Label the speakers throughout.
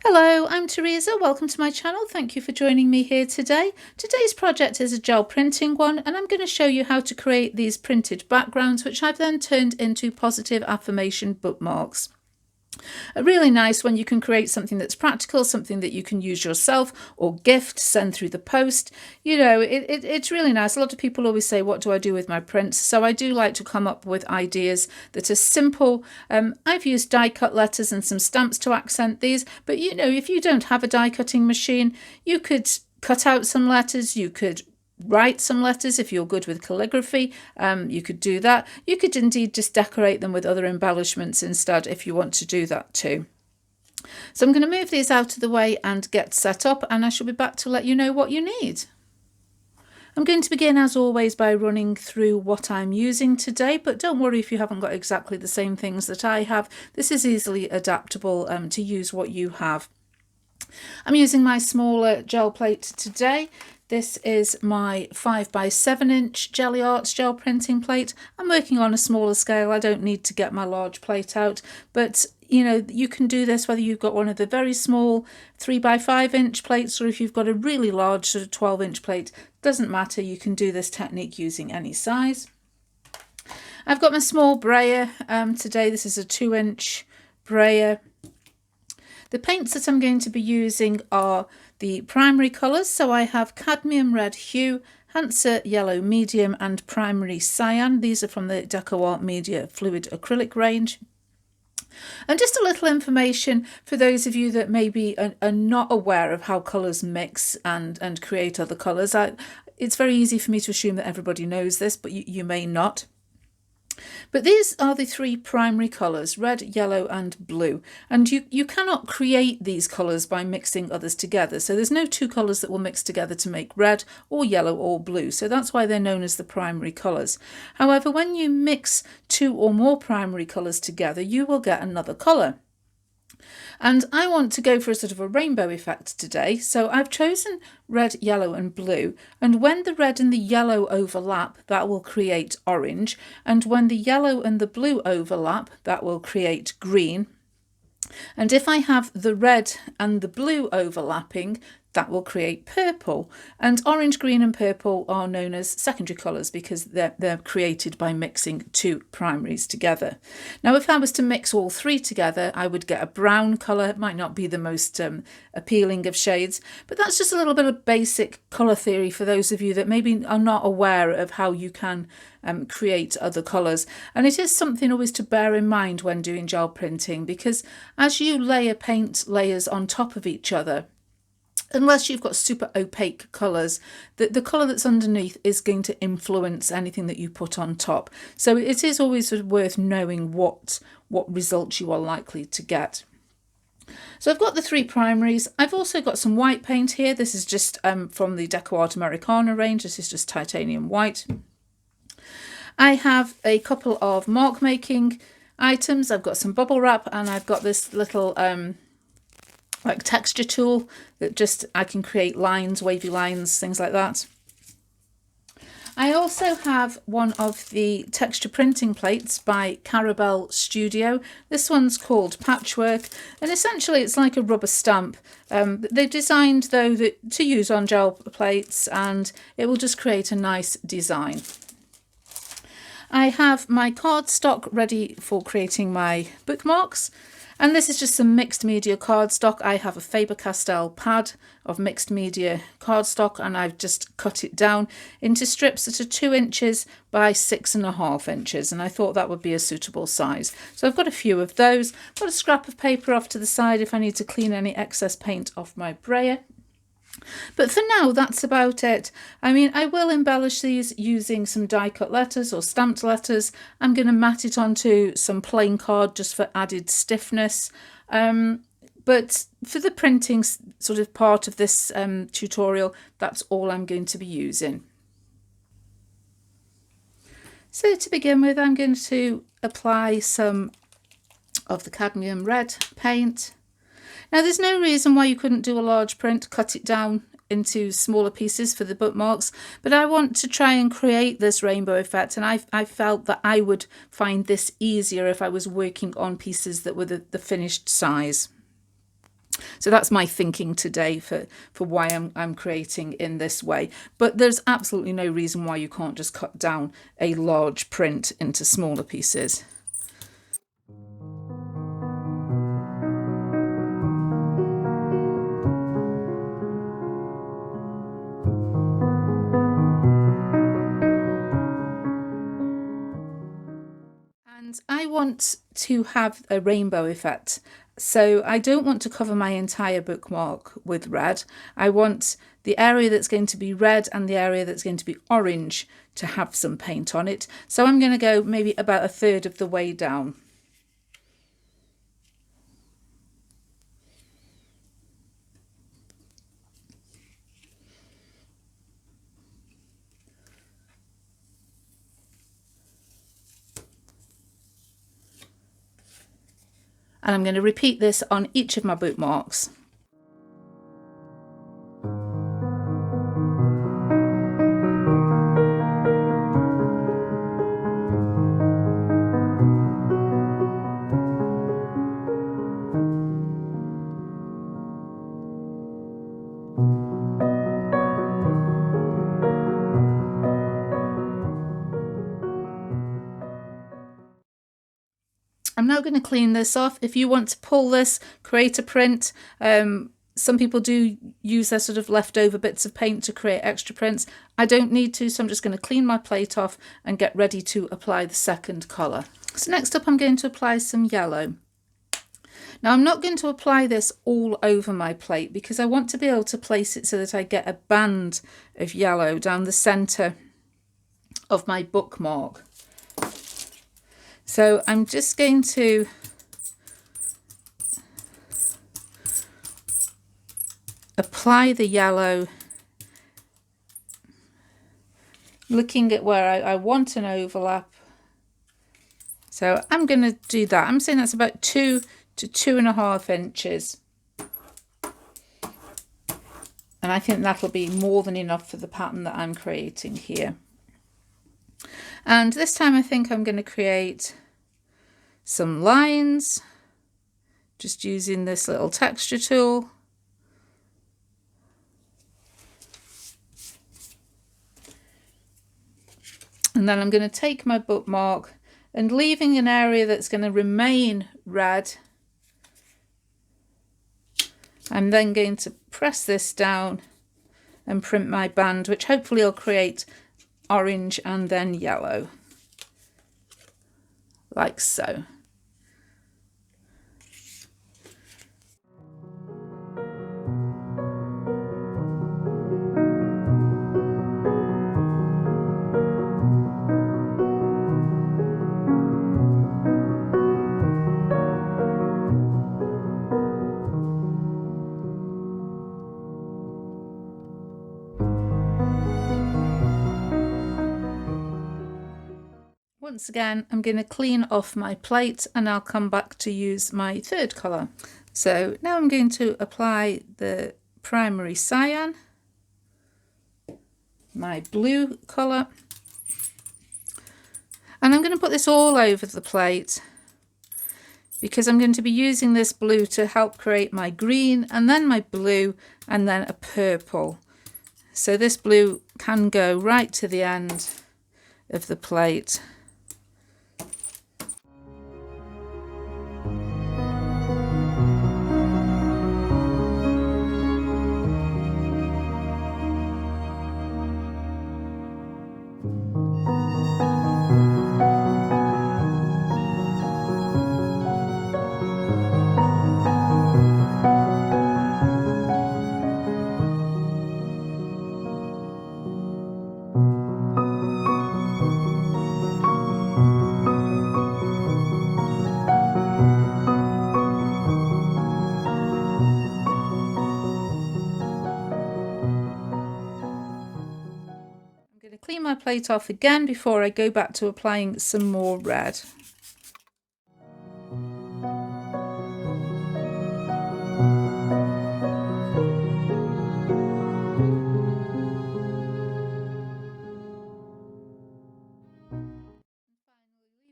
Speaker 1: Hello, I'm Teresa. Welcome to my channel. Thank you for joining me here today. Today's project is a gel printing one, and I'm going to show you how to create these printed backgrounds, which I've then turned into positive affirmation bookmarks. Really nice when you can create something that's practical, something that you can use yourself or gift, send through the post. You know, it's really nice. A lot of people always say, what do I do with my prints? So I do like to come up with ideas that are simple. I've used die cut letters and some stamps to accent these, but you know, if you don't have a die cutting machine, you could cut out some letters, you could write some letters. If you're good with calligraphy, you could do that. You could indeed just decorate them with other embellishments instead if you want to do that too. So I'm going to move these out of the way and get set up, and I shall be back to let you know what you need. I'm going to begin as always by running through what I'm using today, but don't worry if you haven't got exactly the same things that I have. This is easily adaptable to use what you have. I'm using my smaller gel plate today. This is my 5x7" Jelly Arts gel printing plate. I'm working on a smaller scale. I don't need to get my large plate out, but you know, you can do this whether you've got one of the very small 3x5" plates or if you've got a really large sort of 12" plate. Doesn't matter, you can do this technique using any size. I've got my small brayer today. This is a 2" brayer. The paints that I'm going to be using are the primary colours, so I have cadmium red hue, Hansa yellow medium and primary cyan. These are from the DecoArt Media fluid acrylic range. And just a little information for those of you that maybe are not aware of how colours mix and create other colours. It's very easy for me to assume that everybody knows this, but you may not. But these are the three primary colours, red, yellow and blue. And you cannot create these colours by mixing others together. So there's no two colours that will mix together to make red or yellow or blue. So that's why they're known as the primary colours. However, when you mix two or more primary colours together, you will get another colour. And I want to go for a sort of a rainbow effect today. So I've chosen red, yellow and blue. And when the red and the yellow overlap, that will create orange. And when the yellow and the blue overlap, that will create green. And if I have the red and the blue overlapping, that will create purple. And orange, green and purple are known as secondary colours because they're created by mixing two primaries together. Now, if I was to mix all three together, I would get a brown colour. It might not be the most appealing of shades, but that's just a little bit of basic colour theory for those of you that maybe are not aware of how you can create other colours. And it is something always to bear in mind when doing gel printing, because as you layer paint layers on top of each other, unless you've got super opaque colours, the colour that's underneath is going to influence anything that you put on top. So it is always worth knowing what results you are likely to get. So I've got the three primaries. I've also got some white paint here. This is just from the DecoArt Americana range. This is just titanium white. I have a couple of mark making items. I've got some bubble wrap and I've got this little like texture tool that just I can create lines, wavy lines, things like that. I also have one of the texture printing plates by Carabel Studio. This one's called Patchwork, and essentially it's like a rubber stamp. They've designed though that to use on gel plates, and it will just create a nice design. I have my cardstock ready for creating my bookmarks. And this is just some mixed media cardstock. I have a Faber-Castell pad of mixed media cardstock, and I've just cut it down into strips that are 2 inches by 6.5 inches. And I thought that would be a suitable size. So I've got a few of those. Got a scrap of paper off to the side if I need to clean any excess paint off my brayer. But for now, that's about it. I mean, I will embellish these using some die cut letters or stamped letters. I'm going to mat it onto some plain card just for added stiffness. But for the printing sort of part of this tutorial, that's all I'm going to be using. So to begin with, I'm going to apply some of the cadmium red paint. Now, there's no reason why you couldn't do a large print, cut it down into smaller pieces for the bookmarks, but I want to try and create this rainbow effect, and I felt that I would find this easier if I was working on pieces that were the finished size. So that's my thinking today for why I'm creating in this way. But there's absolutely no reason why you can't just cut down a large print into smaller pieces. And I want to have a rainbow effect. So I don't want to cover my entire bookmark with red. I want the area that's going to be red and the area that's going to be orange to have some paint on it. So I'm going to go maybe about a third of the way down. And I'm going to repeat this on each of my bookmarks. I'm now going to clean this off. If you want to pull this, create a print. Some people do use their sort of leftover bits of paint to create extra prints. I don't need to, so I'm just going to clean my plate off and get ready to apply the second colour. So next up I'm going to apply some yellow. Now I'm not going to apply this all over my plate because I want to be able to place it so that I get a band of yellow down the centre of my bookmark. So I'm just going to apply the yellow, looking at where I want an overlap. So I'm going to do that. I'm saying that's about 2 to 2.5 inches. And I think that'll be more than enough for the pattern that I'm creating here. And this time I think I'm going to create some lines, just using this little texture tool. And then I'm going to take my bookmark and leaving an area that's going to remain red. I'm then going to press this down and print my band, which hopefully will create orange and then yellow, like so. Once again, I'm going to clean off my plate and I'll come back to use my third colour. So now I'm going to apply the primary cyan, my blue colour, and I'm going to put this all over the plate because I'm going to be using this blue to help create my green and then my blue and then a purple. So this blue can go right to the end of the plate. Clean my plate off again before I go back to applying some more red.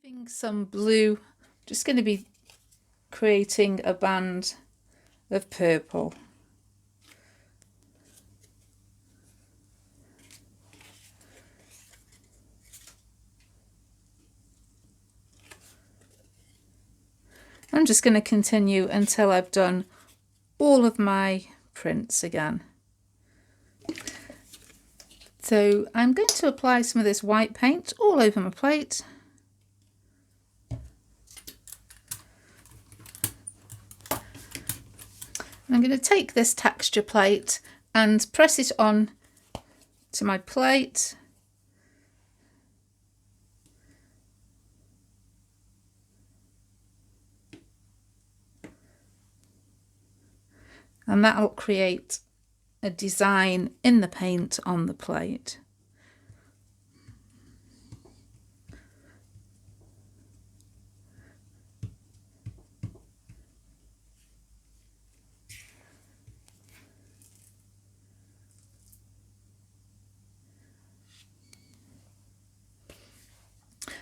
Speaker 1: Leaving some blue, just going to be creating a band of purple. I'm just going to continue until I've done all of my prints again. So I'm going to apply some of this white paint all over my plate. I'm going to take this texture plate and press it on to my plate. And that'll create a design in the paint on the plate.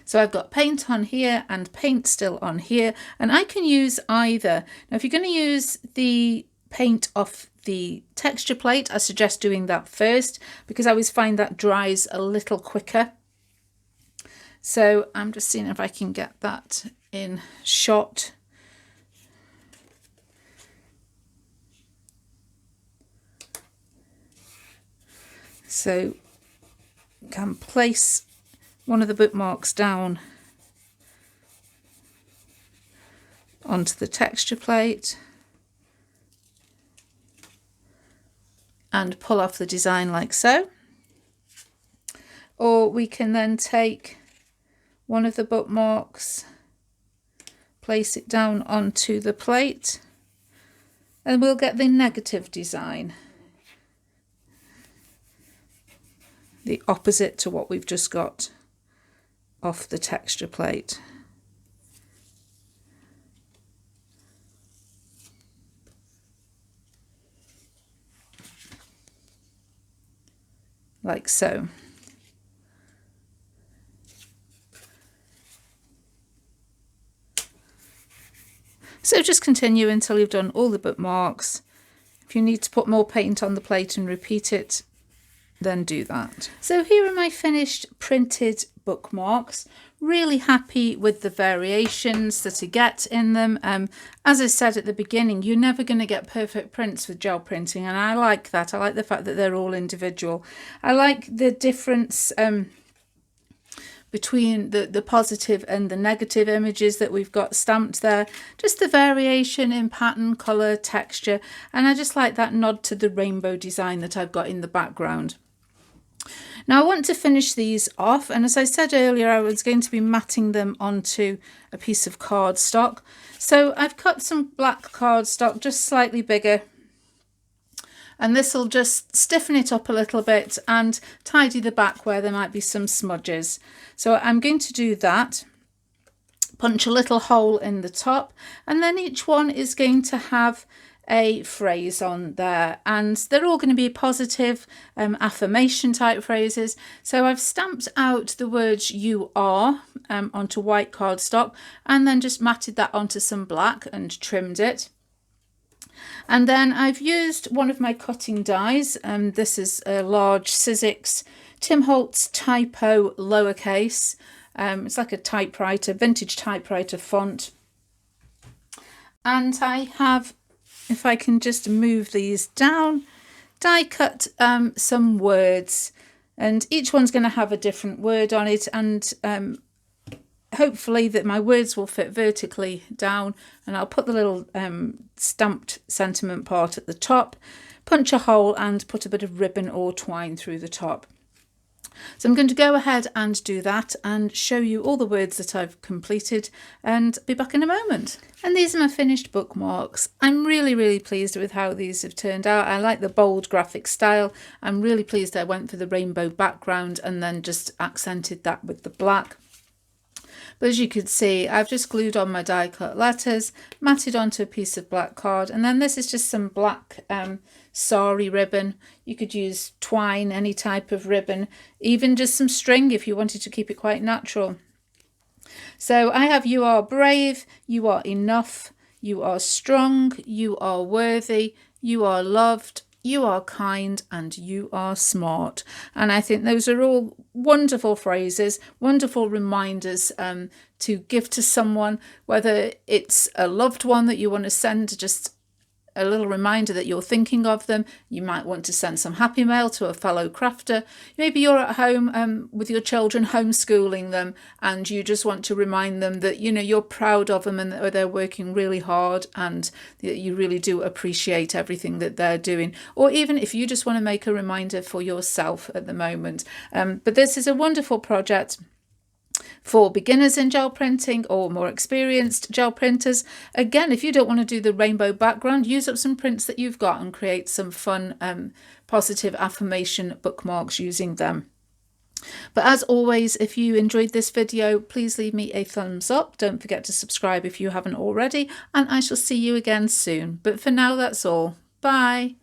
Speaker 1: So I've got paint on here and paint still on here, and I can use either. Now, if you're going to use the paint off the texture plate, I suggest doing that first, because I always find that dries a little quicker. So I'm just seeing if I can get that in shot. So you can place one of the bookmarks down onto the texture plate and pull off the design like so. Or we can then take one of the bookmarks, place it down onto the plate, and we'll get the negative design, the opposite to what we've just got off the texture plate. Like so. So just continue until you've done all the bookmarks. If you need to put more paint on the plate and repeat it, then do that. So here are my finished printed bookmarks. Really happy with the variations that I get in them. As I said at the beginning, you're never going to get perfect prints with gel printing, and I like that. I like the fact that they're all individual. I like the difference between the positive and the negative images that we've got stamped there. Just the variation in pattern, colour, texture, and I just like that nod to the rainbow design that I've got in the background. Now I want to finish these off, and as I said earlier, I was going to be matting them onto a piece of cardstock. So I've cut some black cardstock, just slightly bigger, and this will just stiffen it up a little bit and tidy the back where there might be some smudges. So I'm going to do that, punch a little hole in the top, and then each one is going to have a phrase on there, and they're all going to be positive affirmation type phrases. So I've stamped out the words "you are" onto white cardstock, and then just matted that onto some black and trimmed it. And then I've used one of my cutting dies. This is a large Sizzix Tim Holtz Typo lowercase. It's like a typewriter, vintage typewriter font. And I have, if I can just move these down, die cut some words, and each one's going to have a different word on it, and hopefully that my words will fit vertically down, and I'll put the little stamped sentiment part at the top, punch a hole and put a bit of ribbon or twine through the top. So I'm going to go ahead and do that and show you all the words that I've completed, and be back in a moment. And these are my finished bookmarks. I'm really pleased with how these have turned out. I like the bold graphic style. I'm really pleased I went for the rainbow background and then just accented that with the black. But as you can see, I've just glued on my die cut letters, matted onto a piece of black card, and then this is just some black sari ribbon. You could use twine, any type of ribbon, even just some string if you wanted to keep it quite natural. So I have "you are brave," "you are enough," You are strong, you are worthy, you are loved, you are kind, and you are smart. And I think those are all wonderful phrases, wonderful reminders to give to someone, whether it's a loved one that you want to send just a little reminder that you're thinking of them. You might want to send some happy mail to a fellow crafter. Maybe you're at home with your children, homeschooling them, and you just want to remind them that, you know, you're proud of them and that they're working really hard and that you really do appreciate everything that they're doing. Or even if you just want to make a reminder for yourself at the moment. But this is a wonderful project for beginners in gel printing or more experienced gel printers. Again, if you don't want to do the rainbow background, use up some prints that you've got and create some fun positive affirmation bookmarks using them. But as always, if you enjoyed this video, please leave me a thumbs up. Don't forget to subscribe if you haven't already, and I shall see you again soon. But for now, that's all. Bye.